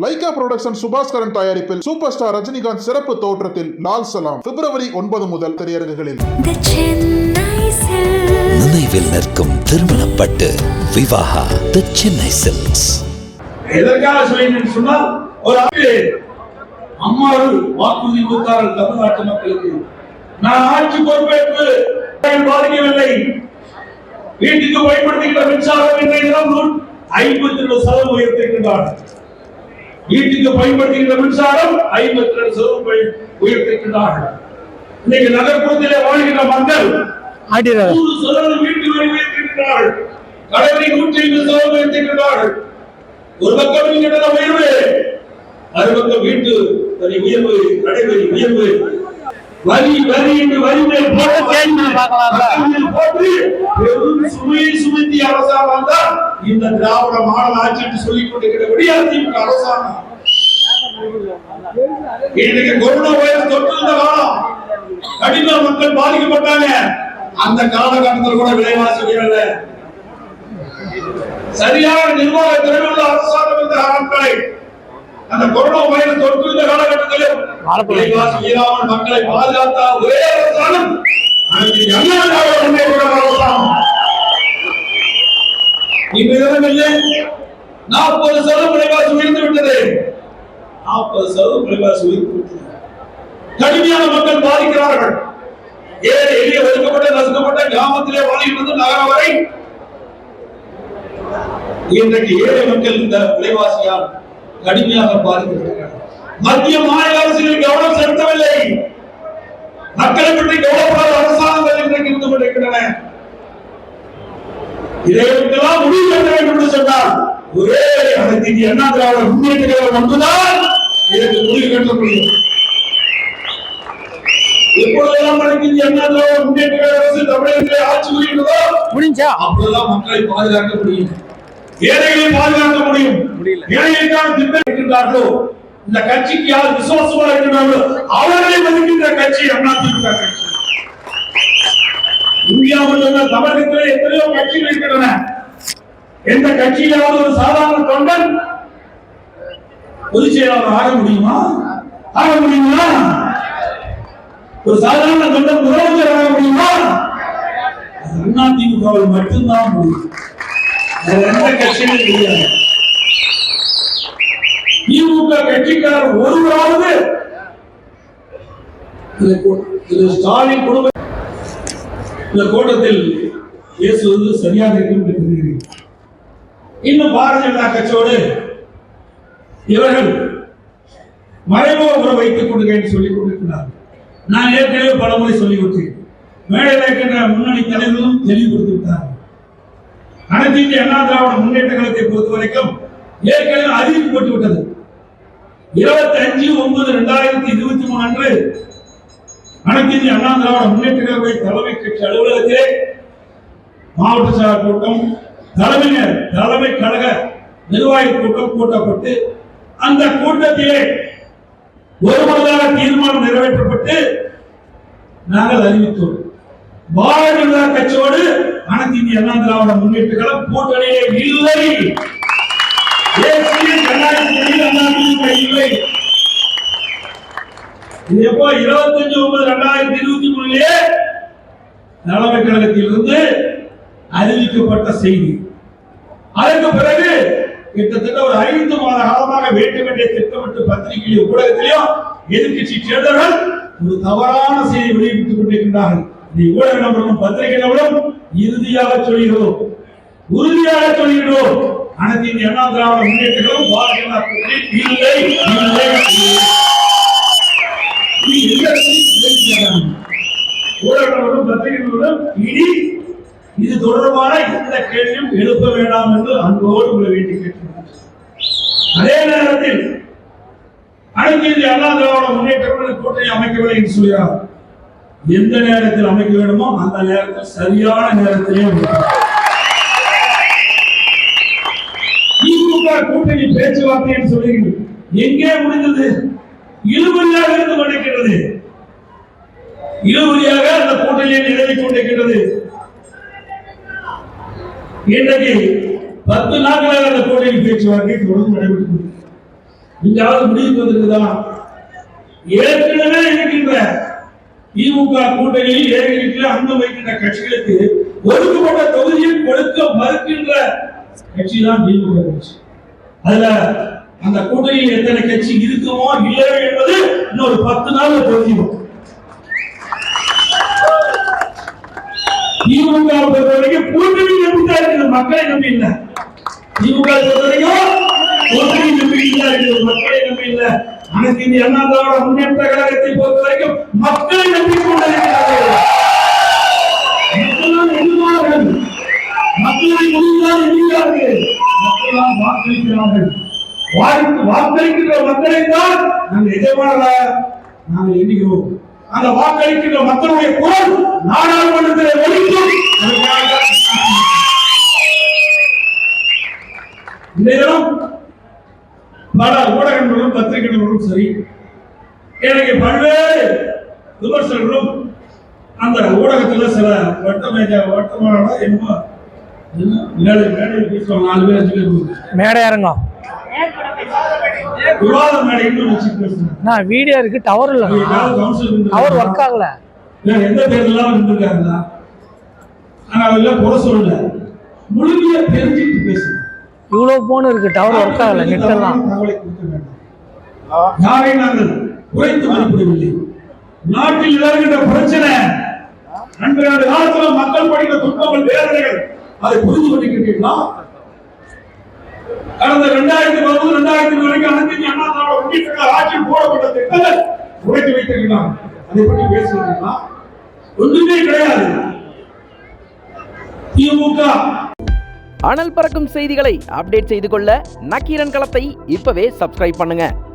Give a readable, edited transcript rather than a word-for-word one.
Lyca production Subaskaran தயாரிப்பில் super star Rajinikanth சிறப்பு தோற்றத்தில் லால் சலாம் பிப்ரவரி 9 முதல் திரையரங்குகளில். நினைவில் நிற்கும் திருமணப்பட்டு விவாஹா தி சென்னை சில்க்ஸ். எதற்காக சொல்லினேன் சொன்னால், ஒரு அம்மாவில் வாக்குறுதி கொடுத்தார்கள் தமிழ்நாட்டு மக்களுக்கு. நான் ஆட்சி பொறுப்பேற்று பாதிக்கவில்லை. வீட்டுக்கு பயன்படுத்துகின்ற மின்சாரம் இன்றைய தினம் 52% உயர்த்திருக்கின்றார்கள். வீட்டுக்கு பயன்படுத்துகின்ற மின்சாரம் 52% உயர்த்திருக்கின்றார்கள். இன்னைக்கு நகர்ப்புறத்திலே வாழ்கின்ற மக்கள் 100% வீட்டு வரி உயர்த்திருக்கிறார்கள். கடனை 150% உயர்த்திருக்கிறார்கள். ஒரு பக்கம் கட்டண உயர்வு, மறுபக்கம் வீட்டு வரி உயர்வு, கடை வரி உயர்வு, வரி வரி என்று வரிமை போட்டு பெரும் சுமையை சுமத்தி அரசாங்கம் தான் இந்த திராவிட மாடல் ஆட்சி என்று சொல்லிக் கொண்டிருக்கிறபடி அதிமுக அரசாங்கம். இன்னைக்கு கொரோனா வைரஸ் தொற்றிருந்த காலம், கடின மக்கள் பாதிக்கப்பட்டாங்க. அந்த காலகட்டத்தில் கூட விலைவாசி உயரல. சரியான நிர்வாக திறமையுள்ள அரசாங்கம் இந்த நாட்களை அந்த கொரோனா வைரஸ் தொற்றிருந்த காலகட்டத்திலும் விலைவாசி உயராமல் மக்களை பாதுகாத்த ஒரே அரசாங்கம் இந்த இடங்களிலே 40% விலைவாசி உயர்ந்து விட்டது. 40% விலைவாசி உயர்ந்து விட்டது. கடுமையான மக்கள் பாதிக்கிறார்கள். ஏழை எளிய ஒதுக்கப்பட்ட நசுக்கப்பட்ட கிராமத்திலே வாழ்கின்றது நகரம் வரை இன்றைக்கு ஏழை மக்கள் இந்த விலைவாசியால் கடுமையாக பாதிக்கிறார்கள். மத்திய மாநில அரசுகள் கவனம் செலுத்தவில்லை. மக்களை பற்றி கவலைப்படாத அரசாங்கங்கள் இன்றைக்கு இருந்து கொண்டிருக்கின்றன. இதையெல்லாம் முடிவு கட்ட வேண்டும் என்று சொன்னால் ஒரே அனைத்து இந்திய அண்ணா திராவிட முன்னேற்ற கழகம் ஒன்றுதான் இதற்கு முடிவு கட்ட முடியும். எப்பொழுதெல்லாம் அனைத்து இந்திய அண்ணா திராவிட முன்னேற்ற கழக அரசு தமிழகத்திலே ஆட்சி புரிகிறதோ அப்பொழுதெல்லாம் மக்களை பாதுகாக்க முடியும், ஏழைகளை பாதுகாக்க முடியும். ஏழைகளுக்கான திட்டம் இருக்கின்றார்களோ, இந்த கட்சிக்கு யார் விசுவாசமாக இருக்கிறார்களோ அவர்களை மதிக்கின்ற கட்சி அதிமுக கட்சி. இந்தியாவில் தமிழகத்திலே எத்தனையோ கட்சிகள் இருக்கின்றன. எந்த கட்சியிலாவது ஒரு சாதாரண தொண்டன் பொதுச் செயலாளர் ஆக முடியுமா? ஆக முடியுமா? ஒரு சாதாரண தொண்டன் முதலமைச்சர் ஆக முடியுமா? அதிமுகவில் மட்டும்தான் முடியும். எந்த கட்சியிலும் கிடையாது. திமுக கட்சிக்காரர் ஒருவராவது ஸ்டாலின் குடும்ப இந்த கூட்டத்தில் பேசுவது சரியாக இருக்கும். இன்னும் பாரதிய ஜனதா கட்சியோடு இவர்கள் மறைமுக உறவு வைத்துக் கொள்கிறேன் சொல்லிக் கொண்டிருக்கிறார். நான் ஏற்கனவே பலமுறை சொல்லிவிட்டேன். மேடையில் இருக்கின்ற முன்னணி தலைவர்களும் தெளிவுபடுத்தி விட்டார்கள். அனைத்து இந்திய அண்ணா திராவிட முன்னேற்ற கழகத்தை பொறுத்த வரைக்கும் ஏற்கனவே அறிவிக்கப்பட்டு விட்டது. 25/9/2023 அன்று அனைத்து இந்திய அண்ணா திராவிட முன்னேற்ற கழக தலைமை கட்சி அலுவலகத்திலே மாவட்ட செயலாளர் கூட்டம், தலைமை கழக நிர்வாகி கூட்டம் கூட்டப்பட்டு அந்த கூட்டத்திலே ஒருமனதாக தீர்மானம் நிறைவேற்றப்பட்டு நாங்கள் அறிவித்தோம். பாரதிய ஜனதா கட்சியோடு அனைத்து இந்திய அண்ணா திராவிட முன்னேற்ற கழகம் கூட்டணியே இல்லை. தேசிய ஜனநாயக அதிமுக இல்லை. இது எப்போ 25/9/2023 தலைமை கழகத்தில் இருந்து அறிவிக்கப்பட்ட செய்தி. அதற்கு பிறகு கிட்டத்தட்ட ஒரு 5 மாத காலமாக வேண்டும் என்றே திட்டமிட்டு பத்திரிகையிலும் ஊடகத்திலும் எதிர்கட்சி சேர்ந்தவர்கள் ஒரு தவறான செய்தி வெளியிட்டுக் கொண்டிருக்கின்றார்கள். ஊடக நபர்களும் பத்திரிகை நபர்களும் இறுதியாக சொல்கிறோம், உறுதியாக சொல்கிறோம், அனைத்து இந்திய அண்ணா திராவிட முன்னேற்ற கழகம் பாரதிய ஜனதா கட்சி இல்லை. ஊடக நபர்களும் பத்திரிகை நபர்களும் இனி இது தொடர்பான எந்த கேள்வியும் எழுப்ப வேண்டாம் என்று அன்போடு உங்களை வேண்டி கேட்கிறோம். அதே நேரத்தில் அனைத்து இந்திய அண்ணா திராவிட முன்னேற்ற கழக கூட்டணி அமைக்கவில்லை என்று சொல்கிறார். எந்த நேரத்தில் அமைக்க வேண்டுமோ அந்த நேரத்தில் சரியான நேரத்திலே திமுக கூட்டணி பேச்சுவார்த்தை என்று சொல்லுங்கள். எங்கே முடிந்தது? இழுபறியாக இருந்து கொண்டிருக்கிறது. இழுபறியாக அந்த கூட்டணியை நிலவிக் கொண்டிருக்கிறது. இன்றைக்கு 10 நாட்களாக அந்த கூட்டணி பேச்சுவார்த்தை தொடர்ந்து நடைபெற்று இங்காவது முடிவுக்கு வந்திருக்குதா? ஏற்கனவே இருக்கின்ற திமுக கூட்டணியில் ஏற்கனவே அங்கம் வைக்கின்ற கட்சிகளுக்கு ஒதுக்கப்பட்ட தொகுதியை கொடுக்க மறுக்கின்ற கட்சி தான் திமுக கட்சி. அதுல அந்த கூட்டணியில் எத்தனை கட்சி இருக்குமோ இல்லையோ என்பது இன்னொரு 10 நாள்ல தெரியும். திமுக பொறுத்தவரைக்கும் கூட்டணி நம்பிதான் இருக்குது, மக்களை நம்பி இல்லை. திமுக பொறுத்தவரைக்கும் கூட்டணி நம்பிக்கைதான் இருக்குது, மக்களை நம்பி இல்லை. அனைத்து இந்திய அண்ணா திராவிட முன்னேற்ற கழகத்தை பொறுத்தவரைக்கும் மக்களை நம்பி கொண்டிருக்கிறார்கள். மக்களால் எண்ணுவார்கள், மக்களை முடிவுதான் எண்ணுகிறார்கள், மக்களால் வாக்களிக்கிறார்கள். வாக்களிக்கின்ற மக்களை தான் நாங்கள் எஜமானராக நாங்கள் எண்ணுகிறோம். அந்த வாக்களிக்கின்ற மக்களுடைய குரல் நாடாளுமன்றத்தில் ஒலிக்கும். இந்த தினம் பல ஊடகங்களும் பத்திரிகைகளும் சரி, எனக்கு பல்வேறு விமர்சனங்களும் அந்த ஊடகத்தில் சில வட்டமான என்னமோ மேடை பேசுவாங்க, 4 பேர் 5 பேர் மேடை இறங்கும் விவாத மேடைன்னு வச்சு பேசுறேன். நான் வீடியோ இருக்கு, டவர் இல்ல, டவர் ஒர்க் ஆகல. எந்த தேர்தலாம் இருந்திருக்காங்களா? ஆனா அதெல்லாம் குறை சொல்லல, முழுமையா தெரிஞ்சுட்டு பேசுறேன். இவ்வளவு போன் இருக்கு, டவர் ஒர்க் ஆகல, நெட் எல்லாம். தகவலை கொடுக்க வேண்டும். யாரை நாங்கள் குறைத்து மதிப்பிடவில்லை. நாட்டில் வருகின்ற பிரச்சனை, 2 ஆண்டு காலத்துல மக்கள் படிக்கிற துன்பங்கள், வேதனைகள், அதை புரிந்து கொண்டிருக்கிறீர்களா? கடந்த 2019 2020 வரைக்கும் அனைத்து இந்திய அண்ணா திராவிட முன்னேற்ற கழக ஆட்சியில் போடப்பட்ட திட்டங்கள் உடைத்து வைத்திருக்கிறாங்க. அதை பற்றி பேசுகிறீர்களா? ஒன்றுமே கிடையாது. திமுக அனல் பறக்கும் செய்திகளை அப்டேட் செய்து கொள்ள நக்கீரன் களத்தை இப்பவே சப்ஸ்கிரைப் பண்ணுங்க.